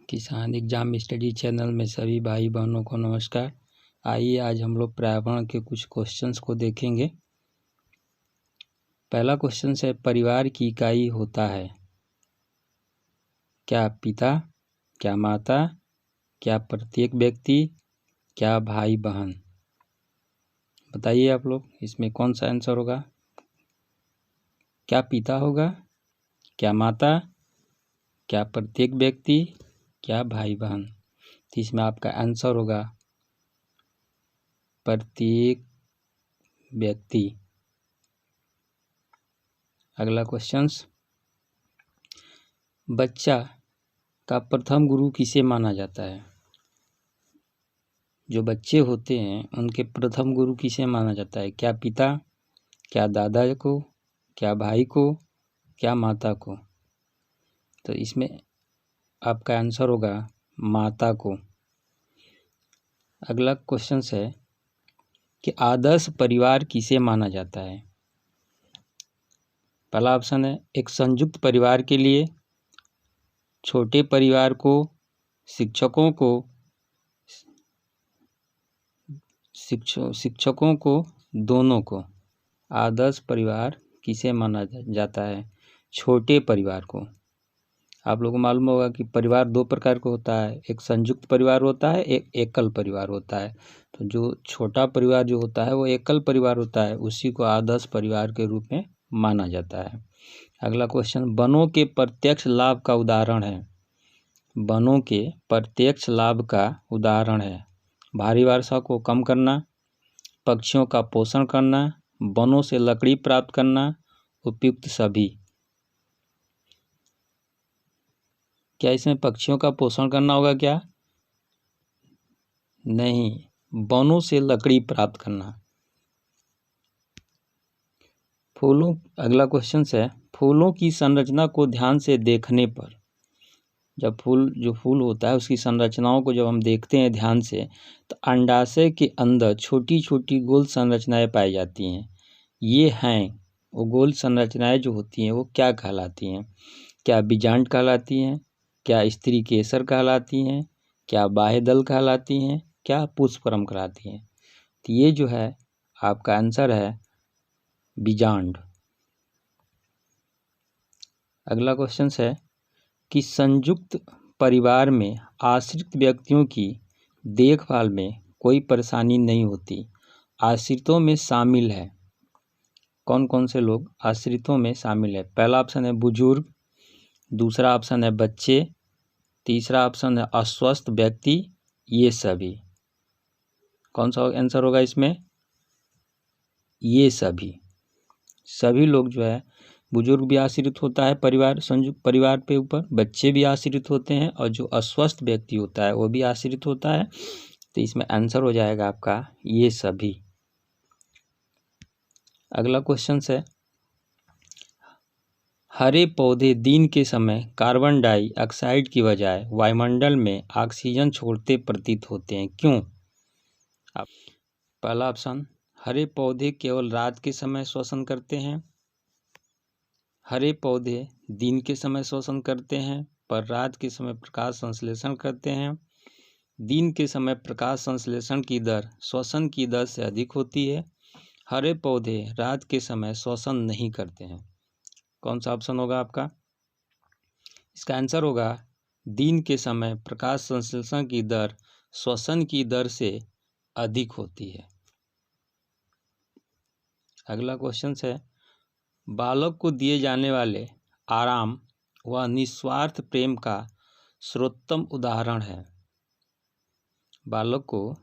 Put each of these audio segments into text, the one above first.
किसान exam study channel में सभी भाई बहनों को नमस्कार। आइए आज हम लोग पर्यावरण के कुछ क्वेश्चंस को देखेंगे। पहला क्वेश्चन है, परिवार की इकाई होता है क्या पिता, क्या माता, क्या प्रत्येक व्यक्ति, क्या भाई बहन? बताइए आप लोग, इसमें कौन सा आंसर होगा? क्या पिता होगा, क्या माता, क्या प्रत्येक व्यक्ति, क्या भाई बहन? तो इसमें आपका आंसर होगा प्रत्येक व्यक्ति। अगला क्वेश्चन, बच्चा का प्रथम गुरु किसे माना जाता है? जो बच्चे होते हैं उनके प्रथम गुरु किसे माना जाता है? क्या पिता, क्या दादा को, क्या भाई को, क्या माता को? तो इसमें आपका आंसर होगा माता को। अगला क्वेश्चन है कि आदर्श परिवार किसे माना जाता है? पहला ऑप्शन है एक संयुक्त परिवार के लिए, छोटे परिवार को, शिक्षकों को, दोनों को। आदर्श परिवार किसे माना जाता है? छोटे परिवार को। आप लोगों को मालूम होगा कि परिवार दो प्रकार का होता है, एक संयुक्त परिवार होता है, एक एकल परिवार होता है। तो जो छोटा परिवार जो होता है वो एकल परिवार होता है, उसी को आदर्श परिवार के रूप में माना जाता है। अगला क्वेश्चन, वनों के प्रत्यक्ष लाभ का उदाहरण है। वनों के प्रत्यक्ष लाभ का उदाहरण है भारी वर्षा को कम करना, पक्षियों का पोषण करना, वनों से लकड़ी प्राप्त करना, उपयुक्त सभी। क्या इसमें पक्षियों का पोषण करना होगा? क्या नहीं, वनों से लकड़ी प्राप्त करना। फूलों, अगला क्वेश्चन है, फूलों की संरचना को ध्यान से देखने पर, जब जो फूल होता है उसकी संरचनाओं को जब हम देखते हैं ध्यान से, तो अंडाशय के अंदर छोटी छोटी गोल संरचनाएं पाई जाती हैं। ये हैं वो गोल संरचनाएं जो होती हैं वो क्या कहलाती हैं? क्या बीजांड कहलाती हैं, क्या स्त्री केसर कहलाती हैं, क्या बाह्यदल कहलाती हैं, क्या पुष्पक्रम कहलाती हैं? तो ये जो है आपका आंसर है बीजांड। अगला क्वेश्चन है कि संयुक्त परिवार में आश्रित व्यक्तियों की देखभाल में कोई परेशानी नहीं होती। आश्रितों में शामिल है, कौन कौन से लोग आश्रितों में शामिल है? पहला ऑप्शन है बुजुर्ग, दूसरा ऑप्शन है बच्चे, तीसरा ऑप्शन है अस्वस्थ व्यक्ति, ये सभी। कौन सा आंसर होगा इसमें? ये सभी लोग जो है, बुजुर्ग भी आश्रित होता है परिवार, संयुक्त परिवार पे ऊपर, बच्चे भी आश्रित होते हैं, और जो अस्वस्थ व्यक्ति होता है वो भी आश्रित होता है। तो इसमें आंसर हो जाएगा आपका ये सभी। अगला क्वेश्चन है, हरे पौधे दिन के समय कार्बन डाइऑक्साइड की बजाय वायुमंडल में ऑक्सीजन छोड़ते प्रतीत होते हैं, क्यों? पहला ऑप्शन, हरे पौधे केवल रात के समय श्वसन करते हैं। हरे पौधे दिन के समय श्वसन करते हैं पर रात के समय प्रकाश संश्लेषण करते हैं। दिन के समय प्रकाश संश्लेषण की दर श्वसन की दर से अधिक होती है। हरे पौधे रात के समय श्वसन नहीं करते हैं। कौन सा ऑप्शन होगा आपका? इसका आंसर होगा दिन के समय प्रकाश संश्लेषण की दर श्वसन की दर से अधिक होती है। अगला क्वेश्चन है, बालक को दिए जाने वाले आराम व निस्वार्थ प्रेम का सर्वोत्तम उदाहरण है। बालक को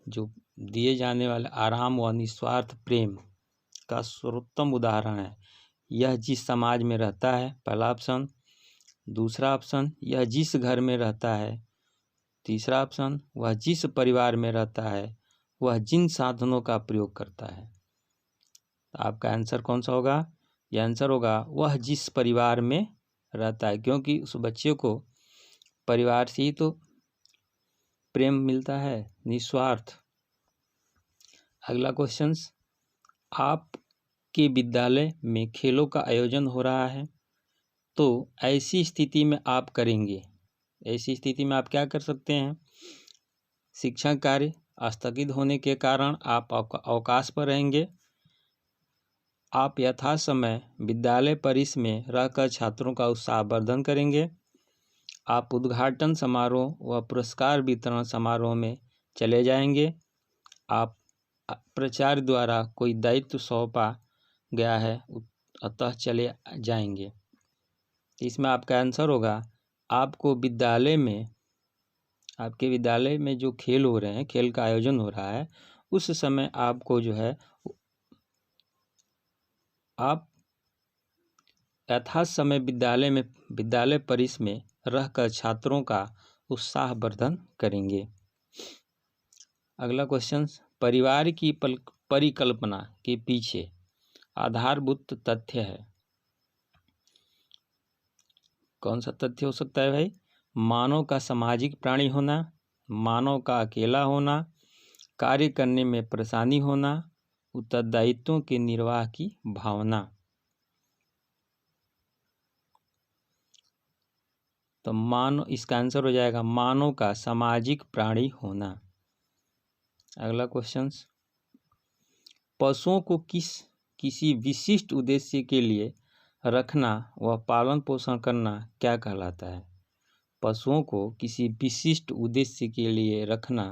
जो दिए जाने वाले आराम व निस्वार्थ प्रेम का सर्वोत्तम उदाहरण है, यह जिस समाज में रहता है, पहला ऑप्शन। दूसरा ऑप्शन, यह जिस घर में रहता है। तीसरा ऑप्शन, वह जिस परिवार में रहता है, वह जिन साधनों का प्रयोग करता है। तो आपका आंसर कौन सा होगा? यह आंसर होगा वह जिस परिवार में रहता है, क्योंकि उस बच्चे को परिवार से ही तो प्रेम मिलता है, निस्वार्थ। अगला क्वेश्चन, आपके विद्यालय में खेलों का आयोजन हो रहा है, तो ऐसी स्थिति में आप करेंगे, ऐसी स्थिति में आप क्या कर सकते हैं? शिक्षण कार्य स्थगित होने के कारण आप अवकाश पर रहेंगे। आप यथासमय विद्यालय परिसर में रहकर छात्रों का उत्साहवर्धन करेंगे। आप उद्घाटन समारोह व पुरस्कार वितरण समारोह में चले जाएंगे। आप प्राचार्य द्वारा कोई दायित्व सौंपा गया है अतः चले जाएंगे। इसमें आपका आंसर होगा, आपके विद्यालय में जो खेल हो रहे हैं, खेल का आयोजन हो रहा है, उस समय आपको जो है आप यथासमय विद्यालय परिसर में रहकर छात्रों का उत्साहवर्धन करेंगे। अगला क्वेश्चन, परिवार की परिकल्पना के पीछे आधारभूत तथ्य है। कौन सा तथ्य हो सकता है भाई? मानव का सामाजिक प्राणी होना, मानव का अकेला होना, कार्य करने में परेशानी होना, उत्तरदायित्वों के निर्वाह की भावना। तो मानव, इसका आंसर हो जाएगा मानव का सामाजिक प्राणी होना। अगला क्वेश्चन, पशुओं को किसी विशिष्ट उद्देश्य के लिए रखना व पालन पोषण करना क्या कहलाता है? पशुओं को किसी विशिष्ट उद्देश्य के लिए रखना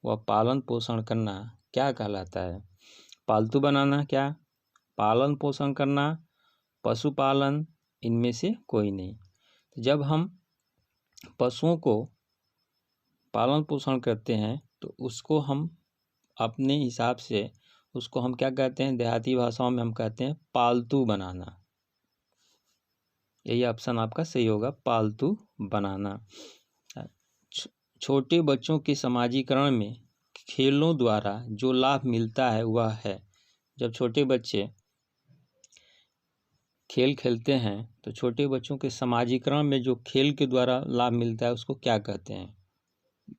व पालन पोषण करना क्या कहलाता है? पालतू बनाना, क्या पालन पोषण करना, पशुपालन, इनमें से कोई नहीं। जब हम पशुओं को पालन पोषण करते हैं तो उसको हम अपने हिसाब से उसको हम क्या कहते हैं? देहाती भाषाओं में हम कहते हैं पालतू बनाना। यही ऑप्शन आपका सही होगा, पालतू बनाना। छोटे बच्चों के समाजीकरण में खेलों द्वारा जो लाभ मिलता है वह है, जब छोटे बच्चे खेल खेलते हैं तो छोटे बच्चों के समाजीकरण में जो खेल के द्वारा लाभ मिलता है उसको क्या कहते हैं?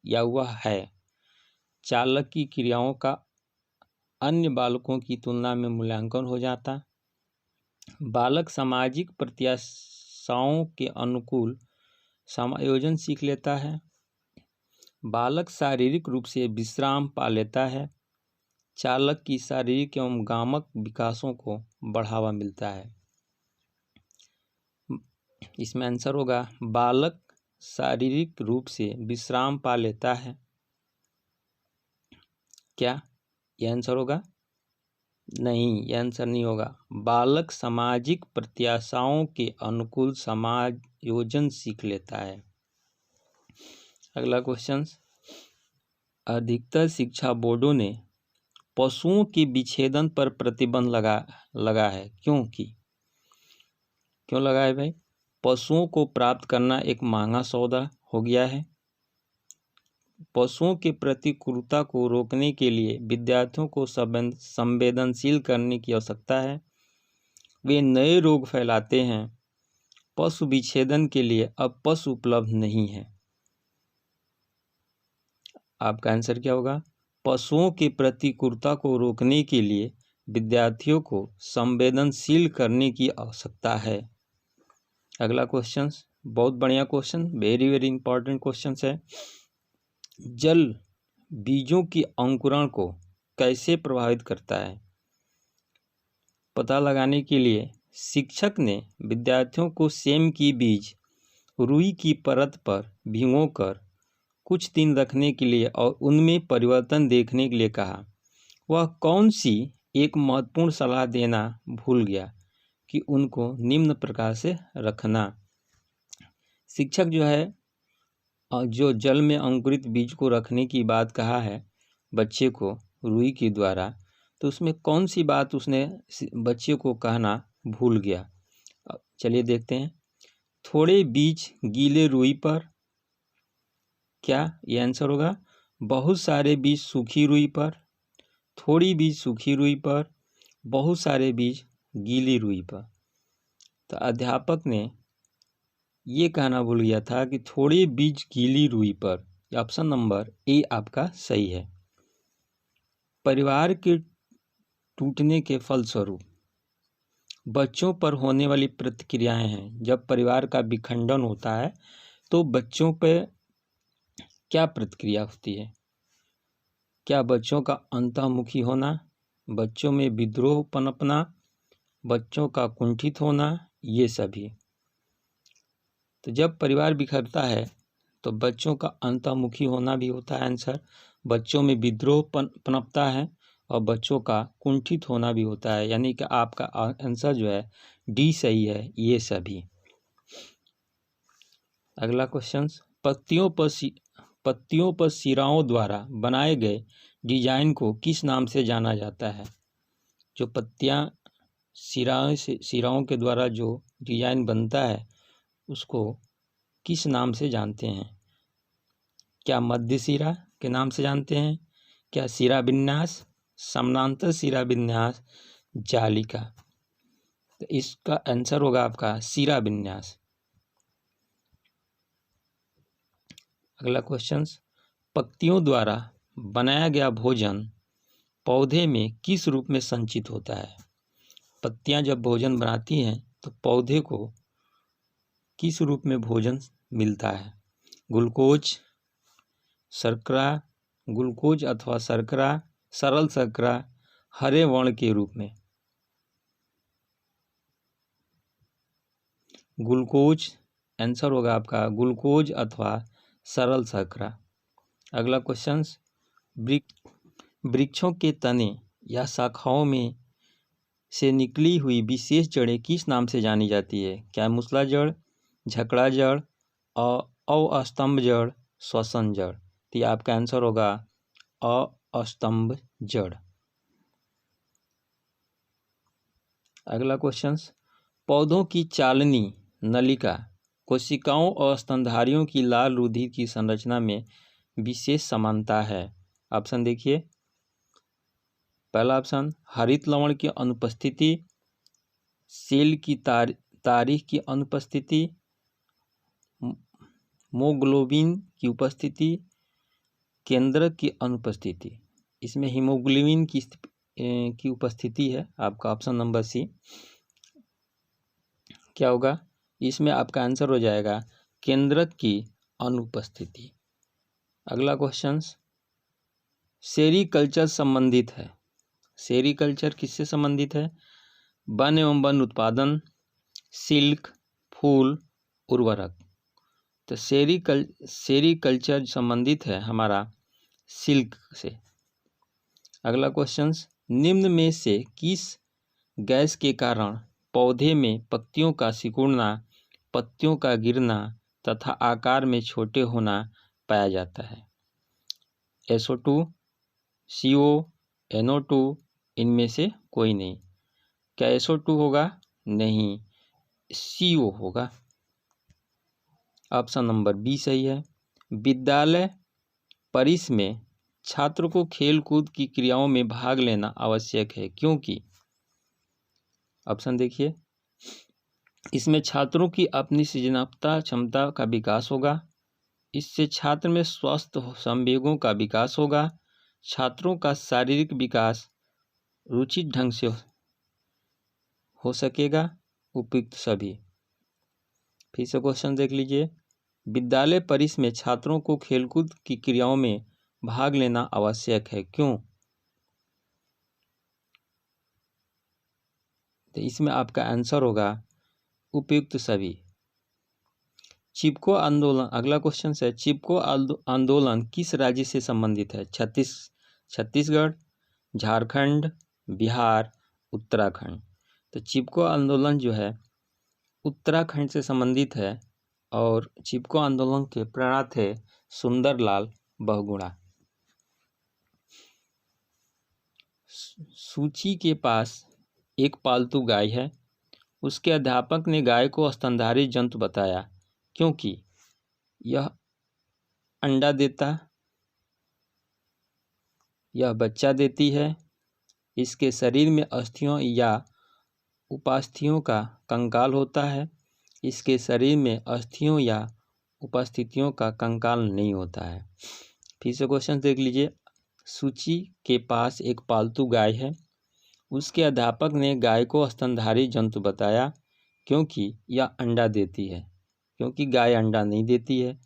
या वह है चालक की क्रियाओं का अन्य बालकों की तुलना में मूल्यांकन हो जाता, बालक सामाजिक प्रत्याशाओं के अनुकूल समायोजन सीख लेता है, बालक शारीरिक रूप से विश्राम पा लेता है, चालक की शारीरिक एवं गामक विकासों को बढ़ावा मिलता है। इसमें आंसर होगा बालक शारीरिक रूप से विश्राम पा लेता है। क्या यह आंसर होगा? नहीं, यह आंसर नहीं होगा। बालक सामाजिक प्रत्याशाओं के अनुकूल समायोजन सीख लेता है। अगला क्वेश्चन, अधिकतर शिक्षा बोर्डों ने पशुओं के विच्छेदन पर प्रतिबंध लगा है, क्यों लगा है भाई? पशुओं को प्राप्त करना एक महंगा सौदा हो गया है। पशुओं के प्रति क्रूरता को रोकने के लिए विद्यार्थियों को संवेदनशील करने की आवश्यकता है। वे नए रोग फैलाते हैं। पशु विच्छेदन के लिए अब पशु उपलब्ध नहीं है। आपका आंसर क्या होगा? पशुओं के प्रति क्रूरता को रोकने के लिए विद्यार्थियों को संवेदनशील करने की आवश्यकता है। अगला क्वेश्चन, बहुत बढ़िया question, very very important question है। जल बीजों की अंकुरण को कैसे प्रभावित करता है? पता लगाने के लिए शिक्षक ने विद्यार्थियों को सेम की बीज रुई की परत पर भिगोकर कुछ दिन रखने के लिए और उनमें परिवर्तन देखने के लिए कहा। वह कौन सी एक महत्वपूर्ण सलाह देना भूल गया कि उनको निम्न प्रकार से रखना। शिक्षक जो है जो जल में अंकुरित बीज को रखने की बात कहा है बच्चे को रुई के द्वारा, तो उसमें कौन सी बात उसने बच्चे को कहना भूल गया? चलिए देखते हैं। थोड़े बीज गीले रुई पर, क्या ये आंसर होगा? बहुत सारे बीज सूखी रुई पर, थोड़ी बीज सूखी रुई पर, बहुत सारे बीज गीली रुई पर। तो अध्यापक ने ये कहना भूल गया था कि थोड़े बीज गीली रुई पर। ऑप्शन नंबर ए आपका सही है। परिवार के टूटने के फलस्वरूप बच्चों पर होने वाली प्रतिक्रियाएं हैं। जब परिवार का विखंडन होता है तो बच्चों पे क्या प्रतिक्रिया होती है? क्या बच्चों का अंतर्मुखी होना, बच्चों में विद्रोह पनपना, बच्चों का कुंठित होना, ये सभी। तो जब परिवार बिखरता है तो बच्चों का अंतर्मुखी होना भी होता है आंसर, बच्चों में विद्रोह पनपता है और बच्चों का कुंठित होना भी होता है, यानी कि आपका आंसर जो है डी सही है, ये सभी। अगला क्वेश्चन, पत्तियों पर सिराओं द्वारा बनाए गए डिजाइन को किस नाम से जाना जाता है? जो पत्तियां सिराओं के द्वारा जो डिजाइन बनता है उसको किस नाम से जानते हैं? क्या मध्य सिरा के नाम से जानते हैं? क्या सिरा विन्यास, समानांतर सिरा विन्यास, जालिका? तो इसका आंसर होगा आपका सिरा विन्यास। अगला क्वेश्चन, पत्तियों द्वारा बनाया गया भोजन पौधे में किस रूप में संचित होता है? पत्तियां जब भोजन बनाती हैं तो पौधे को किस रूप में भोजन मिलता है? ग्लूकोज, शर्करा, ग्लूकोज अथवा शर्करा, सरल शर्करा, हरे वर्ण के रूप में। ग्लूकोज आंसर होगा आपका ग्लूकोज अथवा सरल शर्करा। अगला क्वेश्चन, वृक्षों के तने या शाखाओं में से निकली हुई विशेष जड़ें किस नाम से जानी जाती है? क्या मूसला जड़, झकड़ा जड़, अस्तंभ जड़, श्वसन जड़? तो ये आपका आंसर होगा अस्तंभ जड़। अगला क्वेश्चन, पौधों की चालनी नलिका कोशिकाओं और स्तनधारियों की लाल रुधिर की संरचना में विशेष समानता है। ऑप्शन देखिए, पहला ऑप्शन हरित लवण की अनुपस्थिति, सेल की तारीख की अनुपस्थिति, हीमोग्लोबिन की उपस्थिति, केंद्रक की अनुपस्थिति। इसमें हीमोग्लोबिन की उपस्थिति है, आपका ऑप्शन नंबर सी। क्या होगा इसमें? आपका आंसर हो जाएगा केंद्रक की अनुपस्थिति। अगला क्वेश्चन, सेरीकल्चर संबंधित है। सेरीकल्चर किससे संबंधित है? वन एवं वन उत्पादन, सिल्क, फूल, उर्वरक। तो सेरीकल्चर संबंधित है हमारा सिल्क से। अगला क्वेश्चन, निम्न में से किस गैस के कारण पौधे में पत्तियों का सिकुड़ना, पत्तियों का गिरना तथा आकार में छोटे होना पाया जाता है? SO2, CO, NO2, इनमें से कोई नहीं। क्या SO2 होगा? नहीं, CO होगा। ऑप्शन नंबर बी सही है। विद्यालय परिसर में छात्र को खेल कूद की क्रियाओं में भाग लेना आवश्यक है, क्योंकि ऑप्शन देखिए, इसमें छात्रों की अपनी सृजनात्मक क्षमता का विकास होगा, इससे छात्र में स्वस्थ संवेगों का विकास होगा, छात्रों का शारीरिक विकास रुचित ढंग से हो सकेगा, उपयुक्त सभी। फिर से क्वेश्चन देख लीजिए, विद्यालय परिसर में छात्रों को खेलकूद की क्रियाओं में भाग लेना आवश्यक है, क्यों? तो इसमें आपका आंसर होगा उपयुक्त सभी। चिपको आंदोलन, अगला क्वेश्चन है, चिपको आंदोलन किस राज्य से संबंधित है? छत्तीसगढ़, झारखंड, बिहार, उत्तराखंड। तो चिपको आंदोलन जो है उत्तराखंड से संबंधित है और चिपको आंदोलन के प्रेरणा थे सुंदरलाल बहुगुणा। सूची के पास एक पालतू गाय है, उसके अध्यापक ने गाय को स्तनधारी जंतु बताया क्योंकि यह अंडा देता, यह बच्चा देती है, इसके शरीर में अस्थियों या उपास्थियों का कंकाल होता है, इसके शरीर में अस्थियों या उपस्थितियों का कंकाल नहीं होता है। फिर से क्वेश्चन देख लीजिए, सूची के पास एक पालतू गाय है, उसके अध्यापक ने गाय को स्तनधारी जंतु बताया क्योंकि यह अंडा देती है, क्योंकि गाय अंडा नहीं देती है,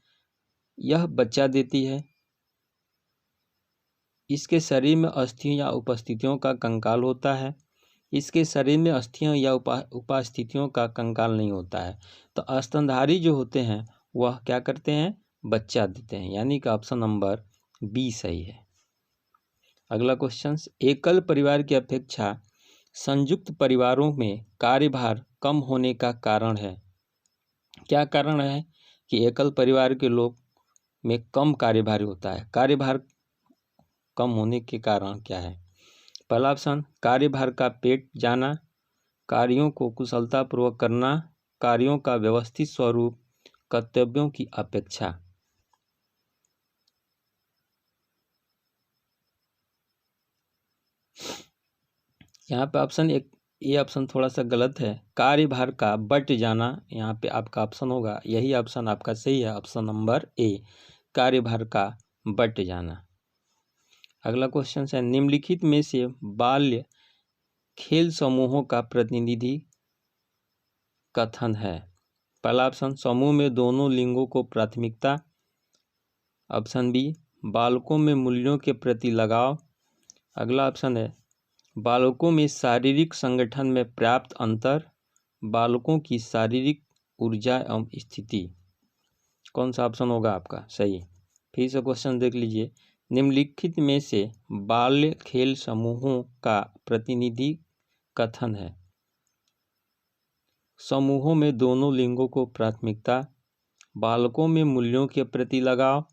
यह बच्चा देती है। इसके शरीर में अस्थियों या उपस्थितियों का कंकाल होता है। इसके शरीर में अस्थियों या उपस्थितियों का कंकाल नहीं होता है। तो स्तनधारी जो होते हैं वह क्या करते हैं, बच्चा देते हैं, यानी कि ऑप्शन नंबर बी सही है। अगला क्वेश्चन, एकल परिवार की अपेक्षा संयुक्त परिवारों में कार्यभार कम होने का कारण है। क्या कारण है कि एकल परिवार के लोग में कम कार्यभार होता है? कार्यभार कम होने के कारण क्या है? पहला ऑप्शन, कार्यभार का पेट जाना, कार्यों को कुशलतापूर्वक करना, कार्यों का व्यवस्थित स्वरूप, कर्तव्यों की अपेक्षा। यहाँ पे ऑप्शन एक, ये ऑप्शन थोड़ा सा गलत है। कार्यभार का बट जाना यहाँ पे आपका ऑप्शन होगा, यही ऑप्शन आपका सही है, ऑप्शन नंबर ए, कार्यभार का बट जाना। अगला क्वेश्चन है, निम्नलिखित में से बाल्य खेल समूहों का प्रतिनिधि कथन है। पहला ऑप्शन, समूह में दोनों लिंगों को प्राथमिकता। ऑप्शन बी, बालकों में मूल्यों के प्रति लगाव। अगला ऑप्शन है, बालकों में शारीरिक संगठन में पर्याप्त अंतर, बालकों की शारीरिक ऊर्जा एवं स्थिति। कौन सा ऑप्शन होगा आपका सही? फिर से क्वेश्चन देख लीजिए, निम्नलिखित में से बाल्य खेल समूहों का प्रतिनिधि कथन है। समूहों में दोनों लिंगों को प्राथमिकता, बालकों में मूल्यों के प्रति लगाव,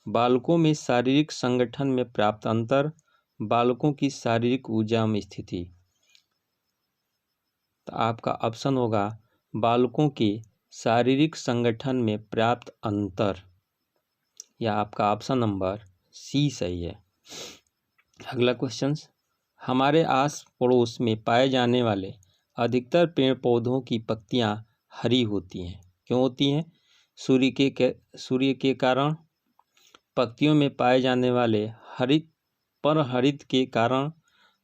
बालकों में शारीरिक संगठन में पर्याप्त अंतर, बालकों की शारीरिक ऊर्जा में स्थिति। तो आपका ऑप्शन होगा बालकों के शारीरिक संगठन में पर्याप्त अंतर, या आपका ऑप्शन नंबर सी सही है। अगला क्वेश्चन, हमारे आस पड़ोस में पाए जाने वाले अधिकतर पेड़ पौधों की पत्तियां हरी होती हैं। क्यों होती हैं? सूर्य के कारण, पत्तियों में पाए जाने वाले परहरित के कारण,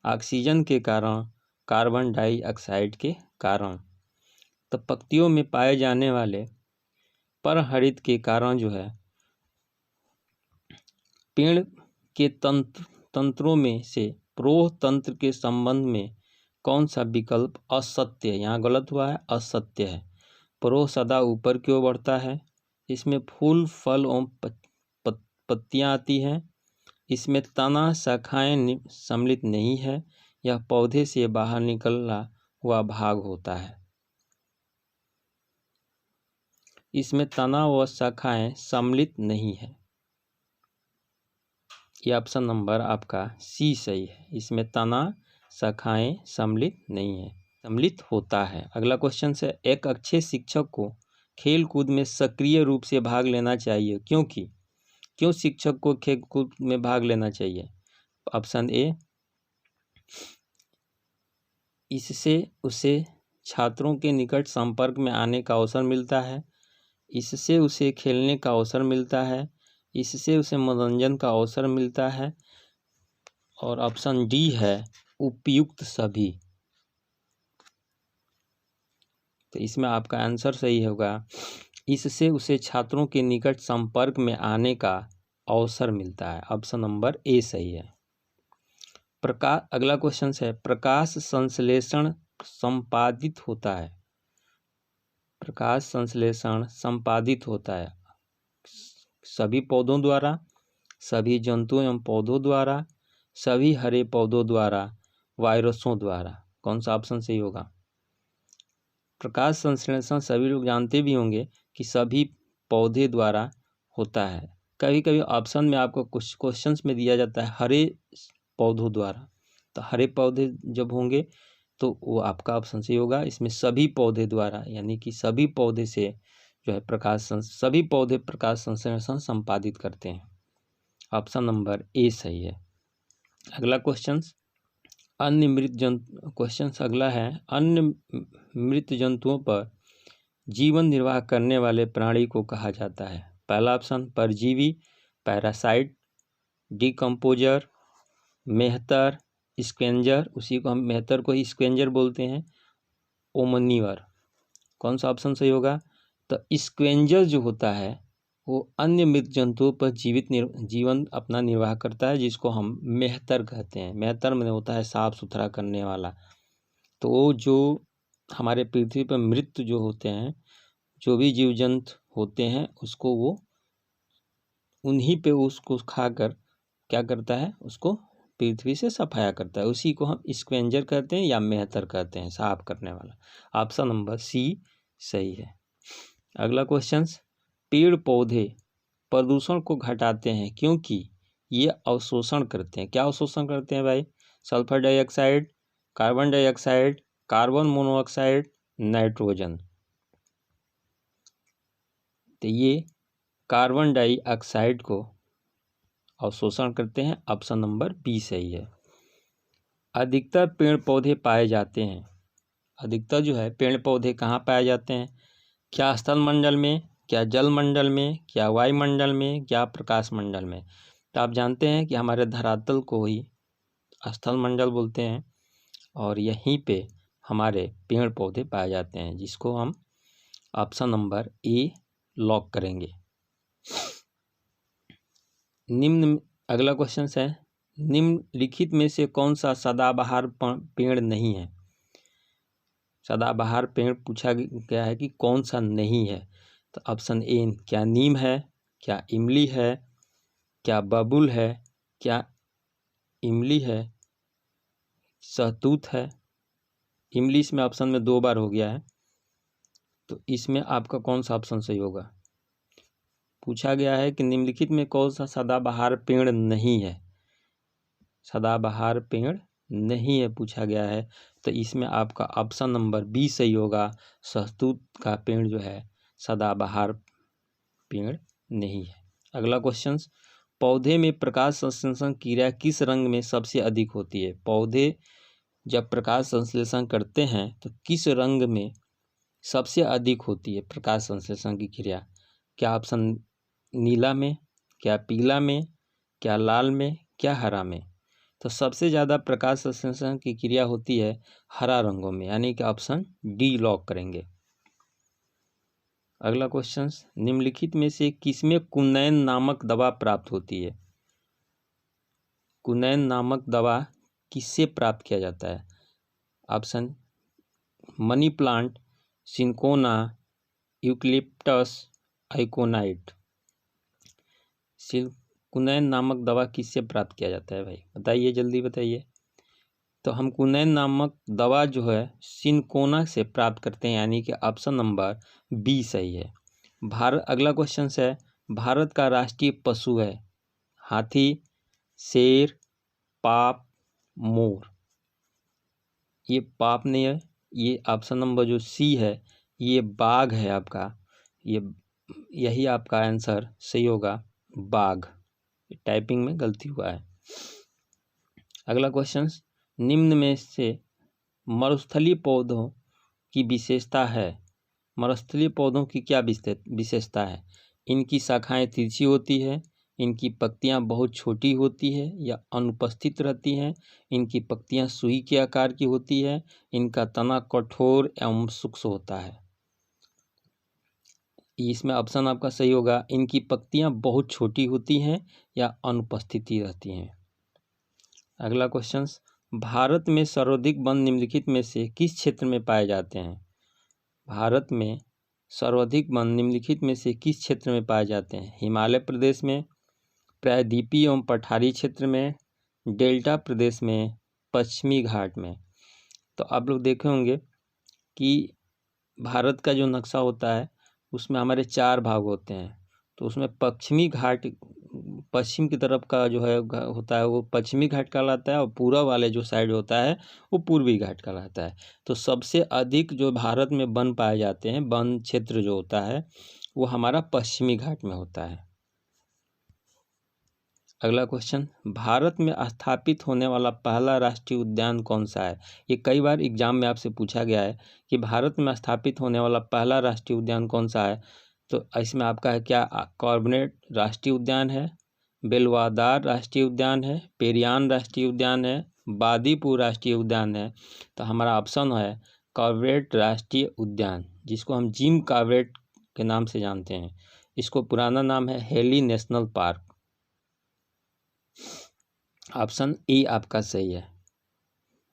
ऑक्सीजन के कारण, कार्बन डाइऑक्साइड के कारण। तो पत्तियों में पाए जाने वाले परहरित के कारण जो है, पेड़ के तंत्रों में से प्रोह तंत्र के संबंध में कौन सा विकल्प असत्य है? यहाँ गलत हुआ है, असत्य है। प्रोह सदा ऊपर की ओर बढ़ता है, इसमें फूल फल एवं पत्तियां आती हैं, इसमें तना शाखाएं सम्मिलित नहीं है, यह पौधे से बाहर निकला हुआ भाग होता है। इसमें तना व शाखाएं सम्मिलित नहीं है, यह ऑप्शन नंबर आपका सी सही है। इसमें तना शाखाएं सम्मिलित नहीं है, सम्मिलित होता है। अगला क्वेश्चन है, एक अच्छे शिक्षक को खेल कूद में सक्रिय रूप से भाग लेना चाहिए, क्यों शिक्षक को खेल कूद में भाग लेना चाहिए? ऑप्शन ए, इससे उसे छात्रों के निकट संपर्क में आने का अवसर मिलता है, इससे उसे खेलने का अवसर मिलता है, इससे उसे मनोरंजन का अवसर मिलता है, और ऑप्शन डी है उपयुक्त सभी। तो इसमें आपका आंसर सही होगा, इससे उसे छात्रों के निकट संपर्क में आने का अवसर मिलता है, ऑप्शन नंबर ए सही है। अगला क्वेश्चन है, प्रकाश संश्लेषण संपादित होता है। प्रकाश संश्लेषण संपादित होता है सभी पौधों द्वारा, सभी जंतुओं एवं पौधों द्वारा, सभी हरे पौधों द्वारा, वायरसों द्वारा। कौन सा ऑप्शन सही होगा? प्रकाश संश्लेषण सभी लोग जानते भी होंगे कि सभी पौधे द्वारा होता है। कभी कभी ऑप्शन में आपको कुछ क्वेश्चंस में दिया जाता है हरे पौधों द्वारा, तो हरे पौधे जब होंगे तो वो आपका ऑप्शन सही होगा। इसमें सभी पौधे द्वारा, यानी कि सभी पौधे से जो है सभी पौधे प्रकाश संश्लेषण संपादित करते हैं, ऑप्शन नंबर ए सही है। अगला क्वेश्चन, अन्य मृत जंतु क्वेश्चन अगला है, अन्य मृत जंतुओं पर जीवन निर्वाह करने वाले प्राणी को कहा जाता है। पहला ऑप्शन परजीवी, पैरासाइट, डिकम्पोजर, मेहतर, स्क्वेंजर, उसी को हम मेहतर को ही स्क्वेंजर बोलते हैं, ओमनीवर। कौन सा ऑप्शन सही होगा? तो स्क्वेंजर जो होता है वो अन्य मृत जंतुओं पर जीवन अपना निर्वाह करता है, जिसको हम मेहतर कहते हैं। मेहतर में होता है साफ सुथरा करने वाला। तो वो जो हमारे पृथ्वी पर मृत जो होते हैं, जो भी जीव जंतु होते हैं, उसको वो उन्हीं पे उसको खाकर क्या करता है, उसको पृथ्वी से सफाया करता है। उसी को हम स्क्वेंजर कहते हैं या मेहतर कहते हैं, साफ करने वाला। ऑप्शन नंबर सी सही है। अगला क्वेश्चन, पेड़ पौधे प्रदूषण को घटाते हैं क्योंकि ये अवशोषण करते हैं। क्या अवशोषण करते हैं भाई? Sulphur dioxide, carbon dioxide, carbon monoxide, nitrogen. तो ये कार्बन डाइऑक्साइड को अवशोषण करते हैं। ऑप्शन नंबर बी सही है। अधिकतर पेड़ पौधे पाए जाते हैं, अधिकतर जो है पेड़ पौधे कहाँ पाए जाते हैं? क्या स्थल मंडल में, क्या जल मंडल में, क्या वायुमंडल में, क्या प्रकाश मंडल में? तो आप जानते हैं कि हमारे धरातल को ही स्थल मंडल बोलते हैं और यहीं पे हमारे पेड़ पौधे पाए जाते हैं, जिसको हम ऑप्शन नंबर ए लॉक करेंगे। अगला क्वेश्चन है, निम्नलिखित में से कौन सा सदाबहार पेड़ नहीं है? सदाबहार पेड़ पूछा गया है कि कौन सा नहीं है। तो ऑप्शन ए, क्या नीम है, क्या इमली है, क्या बबूल है, क्या इमली है, सहतूत है। इमली इसमें ऑप्शन में 2 बार हो गया है, तो इसमें आपका कौन सा ऑप्शन सही होगा? पूछा गया है कि निम्नलिखित में कौन सा सदाबहार पेड़ नहीं है। सदाबहार पेड़ नहीं है पूछा गया है, तो इसमें आपका ऑप्शन नंबर बी सही होगा। सहतूत का पेड़ जो है सदाबहार पेड़ नहीं है। अगला क्वेश्चन, पौधे में प्रकाश संश्लेषण क्रिया किस रंग में सबसे अधिक होती है? पौधे जब प्रकाश संश्लेषण करते हैं तो किस रंग में सबसे अधिक होती है प्रकाश संश्लेषण की क्रिया? क्या ऑप्शन नीला में, क्या पीला में, क्या लाल में, क्या हरा में? तो सबसे ज़्यादा प्रकाश संश्लेषण की क्रिया होती है हरा रंगों में, यानी कि ऑप्शन डी लॉक करेंगे। अगला क्वेश्चन, निम्नलिखित में से किसमें कुनैन नामक दवा प्राप्त होती है? कुनैन नामक दवा किससे प्राप्त किया जाता है? Option money plant, cinchona, eucalyptus, aconite. कुनैन नामक दवा किससे प्राप्त किया जाता है भाई? बताइए, जल्दी बताइए। तो हम कुनैन नामक दवा जो है सिंकोना से प्राप्त करते हैं, यानी कि ऑप्शन नंबर बी सही है। अगला क्वेश्चन है, भारत का राष्ट्रीय पशु है हाथी, शेर, पाप, मोर। ये पाप नहीं है, ये ऑप्शन नंबर जो सी है ये बाघ है आपका। यही आपका आंसर सही होगा, बाघ। टाइपिंग में गलती हुआ है। अगला क्वेश्चन, निम्न में से मरुस्थलीय पौधों की विशेषता है। मरुस्थलीय पौधों की क्या विशेषता है? इनकी शाखाएं तिरछी होती है, इनकी पत्तियां बहुत छोटी होती है या अनुपस्थित रहती हैं, इनकी पत्तियां सुई के आकार की होती है, इनका तना कठोर एवं सूक्ष्म होता है। इसमें ऑप्शन आपका सही होगा, इनकी पत्तियां बहुत छोटी होती हैं या अनुपस्थिति रहती हैं। अगला क्वेश्चन, भारत में सर्वाधिक वन निम्नलिखित में से किस क्षेत्र में पाए जाते हैं? भारत में सर्वाधिक वन निम्नलिखित में से किस क्षेत्र में पाए जाते हैं? हिमालय प्रदेश में, प्रायद्वीपीय एवं पठारी क्षेत्र में, डेल्टा प्रदेश में, पश्चिमी घाट में। तो आप लोग देखे होंगे कि भारत का जो नक्शा होता है उसमें हमारे 4 भाग होते हैं। तो उसमें पश्चिमी घाट, पश्चिम की तरफ का जो है होता है वो पश्चिमी घाट कहलाता है, और पूर्व वाले जो साइड होता है वो पूर्वी घाट कहलाता है। तो सबसे अधिक जो भारत में वन पाए जाते हैं, वन क्षेत्र जो होता है वो हमारा पश्चिमी घाट में होता है। अगला क्वेश्चन, भारत में स्थापित होने वाला पहला राष्ट्रीय उद्यान कौन सा है? ये कई बार एग्जाम में आपसे पूछा गया है कि भारत में स्थापित होने वाला पहला राष्ट्रीय उद्यान कौन सा है। तो इसमें आपका है क्या कॉर्बेट राष्ट्रीय उद्यान है, बेलवादार राष्ट्रीय उद्यान है, पेरियान राष्ट्रीय उद्यान है, बादीपुर राष्ट्रीय उद्यान है। तो हमारा ऑप्शन है कॉर्बेट राष्ट्रीय उद्यान, जिसको हम जिम कॉर्बेट के नाम से जानते हैं। इसको पुराना नाम है heli national park. Option A आपका सही है।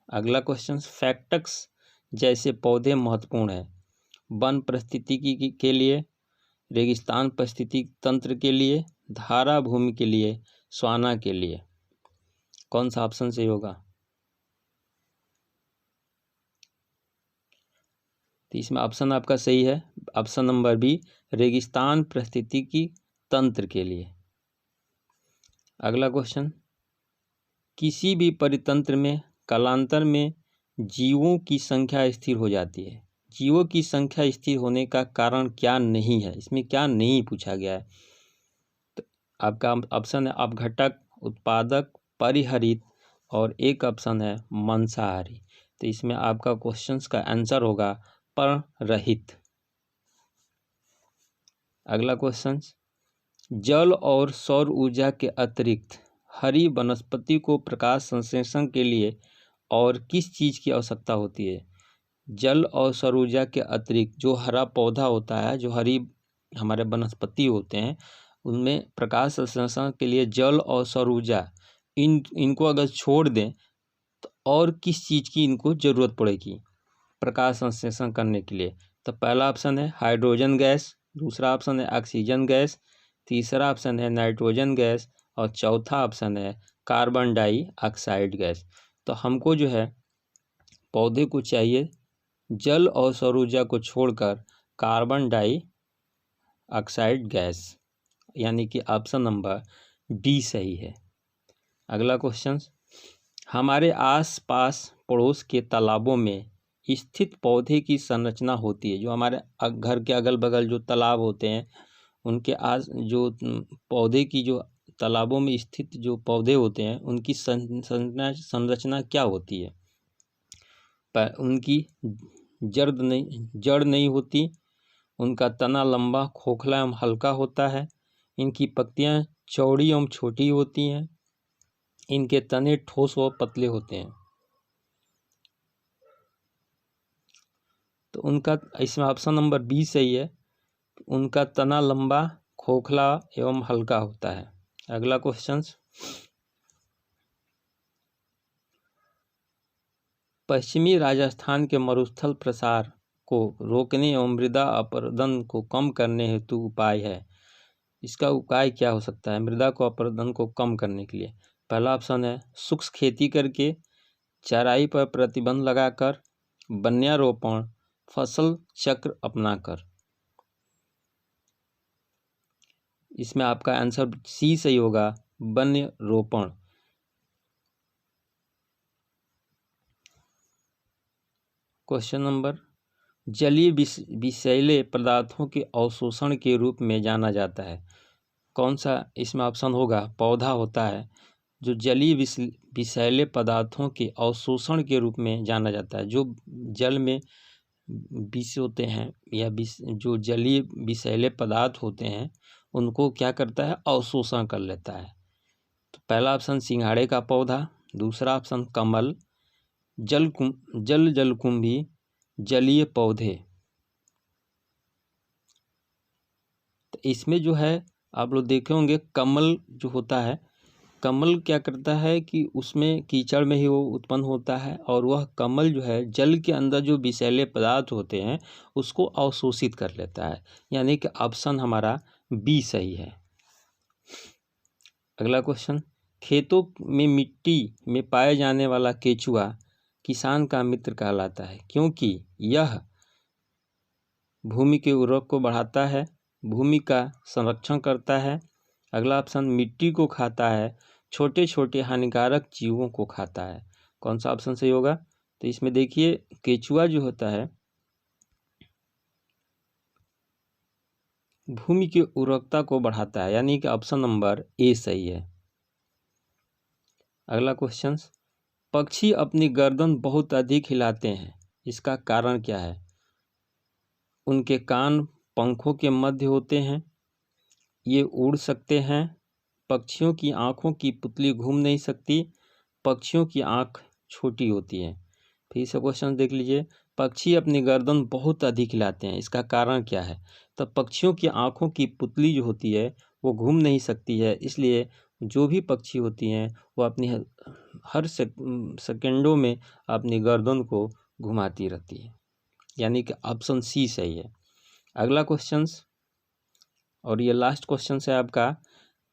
अगला क्वेश्चन, फैक्टस जैसे पौधे महत्वपूर्ण है वन पारिस्थितिकी के लिए, रेगिस्तान पारिस्थितिकी तंत्र के लिए, धारा भूमि के लिए, स्वाना के लिए। कौन सा ऑप्शन सही होगा? तो इसमें ऑप्शन आपका सही है, ऑप्शन नंबर बी, रेगिस्तान पारिस्थितिकी तंत्र के लिए। अगला क्वेश्चन, किसी भी परितंत्र में कालांतर में जीवों की संख्या स्थिर हो जाती है। जीवों की संख्या स्थिर होने का कारण क्या नहीं है? इसमें क्या नहीं पूछा गया है। तो आपका ऑप्शन है अपघटक, उत्पादक, परिहरित और एक ऑप्शन है मांसाहारी। तो इसमें आपका क्वेश्चंस का आंसर होगा पररहित। अगला क्वेश्चन, जल और सौर ऊर्जा के अतिरिक्त हरी वनस्पति को प्रकाश संश्लेषण के लिए और किस चीज़ की आवश्यकता होती है? जल और सौर ऊर्जा के अतिरिक्त जो हरा पौधा होता है, जो हरी हमारे वनस्पति होते हैं, उनमें प्रकाश संश्लेषण के लिए जल और सौर ऊर्जा इनको अगर छोड़ दें तो और किस चीज़ की इनको ज़रूरत पड़ेगी प्रकाश संश्लेषण करने के लिए? तो पहला ऑप्शन है हाइड्रोजन गैस, दूसरा ऑप्शन है ऑक्सीजन गैस, तीसरा ऑप्शन है नाइट्रोजन गैस और चौथा ऑप्शन है कार्बन डाइऑक्साइड गैस। तो हमको जो है पौधे को चाहिए जल और सौर ऊर्जा को छोड़कर कार्बन डाइऑक्साइड गैस, यानी कि ऑप्शन नंबर डी सही है। अगला क्वेश्चन, हमारे आसपास पड़ोस के तालाबों में स्थित पौधे की संरचना होती है। जो हमारे घर के अगल बगल जो तालाब होते हैं उनके आस जो पौधे की जो तालाबों में स्थित जो पौधे होते हैं उनकी संरचना क्या होती है? पर उनकी जड़ नहीं होती, उनका तना लंबा, खोखला एवं हल्का होता है, इनकी पत्तियां चौड़ी एवं छोटी होती हैं, इनके तने ठोस व पतले होते हैं। तो उनका इसमें ऑप्शन नंबर बी सही है, उनका तना लंबा, खोखला एवं हल्का होता है। अगला क्वेश्चन, पश्चिमी राजस्थान के मरुस्थल प्रसार को रोकने एवं मृदा अपरदन को कम करने हेतु उपाय है। इसका उपाय क्या हो सकता है मृदा को अपरदन को कम करने के लिए? पहला ऑप्शन है शुष्क खेती करके, चराई पर प्रतिबंध लगाकर, वन्यारोपण, फसल चक्र अपनाकर। इसमें आपका आंसर सी सही होगा, वन्यारोपण। क्वेश्चन नंबर, जलीय विषैले पदार्थों के अवशोषण के रूप में जाना जाता है। कौन सा इसमें ऑप्शन होगा? पौधा होता है जो जलीय विषैले पदार्थों के अवशोषण के रूप में जाना जाता है। जो जल में विष होते हैं या जो जलीय विषैले पदार्थ होते हैं उनको क्या करता है? अवशोषण कर लेता है। तो पहला ऑप्शन सिंघाड़े का पौधा, दूसरा ऑप्शन कमल, जलकुंभी, जलीय पौधे। तो इसमें जो है आप लोग देखे होंगे कमल जो होता है, कमल क्या करता है कि उसमें कीचड़ में ही वो उत्पन्न होता है और वह कमल जो है जल के अंदर जो विषैले पदार्थ होते हैं उसको अवशोषित कर लेता है, यानी कि ऑप्शन हमारा बी सही है। अगला क्वेश्चन, खेतों में मिट्टी में पाए जाने वाला केचुआ किसान का मित्र कहलाता है क्योंकि यह भूमि के उर्वरक को बढ़ाता है, भूमि का संरक्षण करता है। अगला ऑप्शन मिट्टी को खाता है, छोटे छोटे हानिकारक जीवों को खाता है। कौन सा ऑप्शन सही होगा? तो इसमें देखिए केचुआ जो होता है भूमि की उर्वरकता को बढ़ाता है, यानी कि ऑप्शन नंबर ए सही है। अगला क्वेश्चन, पक्षी अपनी गर्दन बहुत अधिक हिलाते हैं, इसका कारण क्या है? उनके कान पंखों के मध्य होते हैं, ये उड़ सकते हैं, पक्षियों की आँखों की पुतली घूम नहीं सकती, पक्षियों की आँख छोटी होती है। फिर से क्वेश्चन देख लीजिए, पक्षी अपनी गर्दन बहुत अधिक हिलाते हैं, इसका कारण क्या है? तब पक्षियों की आँखों की पुतली जो होती है वो घूम नहीं सकती है, इसलिए जो भी पक्षी होती हैं वो अपनी हर सेकंडों में अपनी गर्दन को घुमाती रहती है, यानी कि ऑप्शन सी सही है। अगला क्वेश्चन और ये लास्ट क्वेश्चन है आपका,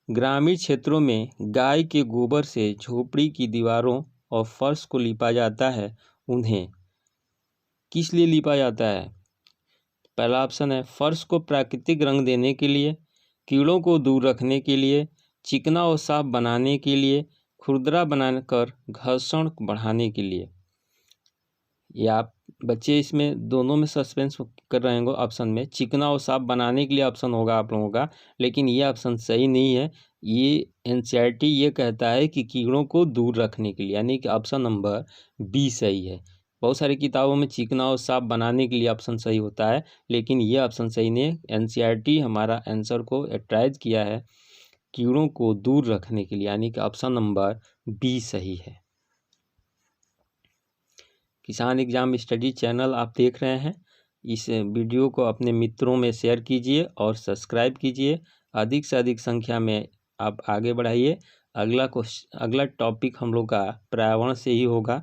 ग्रामीण क्षेत्रों में गाय के गोबर से झोपड़ी की दीवारों और फर्श को लीपा जाता है, उन्हें किस लिए लीपा जाता है? पहला ऑप्शन है फर्श को प्राकृतिक रंग देने के लिए, कीड़ों को दूर रखने के लिए, चिकना और साफ बनाने के लिए, खुरदरा बनाकर घर्षण बढ़ाने के लिए। ये आप बच्चे इसमें दोनों में सस्पेंस कर रहे होंगे। ऑप्शन में चिकना और साफ बनाने के लिए ऑप्शन होगा आप लोगों का, लेकिन ये ऑप्शन सही नहीं है। ये एनसीईआरटी ये कहता है कि कीड़ों को दूर रखने के लिए, यानी कि ऑप्शन नंबर बी सही है। बहुत सारी किताबों में चिकना और साफ बनाने के लिए ऑप्शन सही होता है, लेकिन ये ऑप्शन सही नहीं है। एनसीईआरटी हमारा आंसर को एट्राइज किया है कीड़ों को दूर रखने के लिए, यानी कि ऑप्शन नंबर बी सही है। किसान एग्जाम स्टडी चैनल आप देख रहे हैं, इस वीडियो को अपने मित्रों में शेयर कीजिए और सब्सक्राइब कीजिए। अधिक से अधिक संख्या में आप आगे बढ़ाइए। अगला टॉपिक हम लोग का पर्यावरण से ही होगा।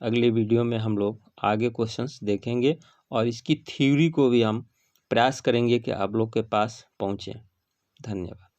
अगले वीडियो में हम लोग आगे क्वेश्चंस देखेंगे और इसकी थ्योरी को भी हम प्रयास करेंगे कि आप लोग के पास पहुँचे। धन्यवाद।